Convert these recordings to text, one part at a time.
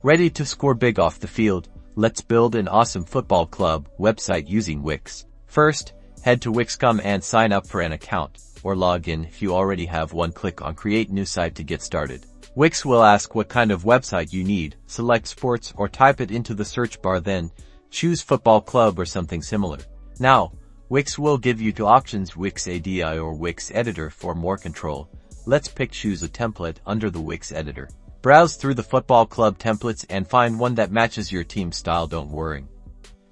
Ready to score big off the field? Let's build an awesome football club website using Wix. First, head to Wix.com and sign up for an account, or log in if you already have one. Click on Create New Site to get started. Wix will ask what kind of website you need. Select sports or type it into the search bar, then choose football club or something similar. Now, Wix will give you two options, Wix Editor or Wix Editor for more control. Let's choose a template under the Wix Editor. Browse through the football club templates and find one that matches your team style. Don't worry,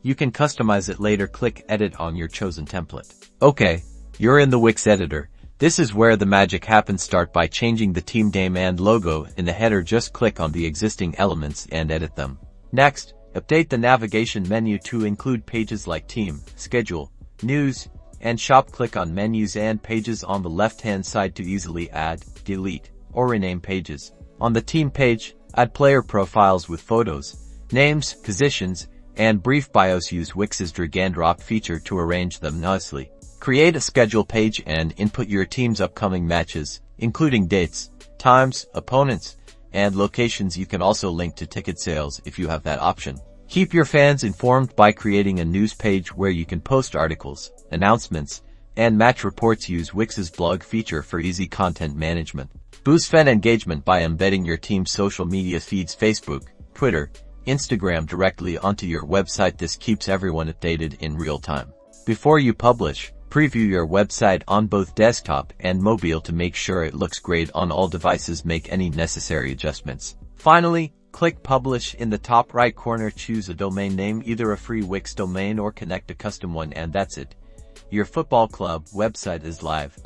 you can customize it later. Click Edit on your chosen template. Okay, you're in the Wix Editor. This is where the magic happens. Start by changing the team name and logo in the header. Just click on the existing elements and edit them. Next, update the navigation menu to include pages like Team, Schedule, News, and Shop. Click on Menus and Pages on the left-hand side to easily add, delete, or rename pages. On the team page, add player profiles with photos, names, positions, and brief bios. Use Wix's drag and drop feature to arrange them nicely. Create a schedule page and input your team's upcoming matches, including dates, times, opponents, and locations. You can also link to ticket sales if you have that option. Keep your fans informed by creating a news page where you can post articles, announcements, and match reports. Use Wix's blog feature for easy content management. Boost fan engagement by embedding your team's social media feeds, Facebook, Twitter, Instagram directly onto your website. This keeps everyone updated in real time. Before you publish, preview your website on both desktop and mobile to make sure it looks great on all devices. Make any necessary adjustments. Finally, click Publish in the top right corner. Choose a domain name, either a free Wix domain or connect a custom one, and that's it. Your football club website is live.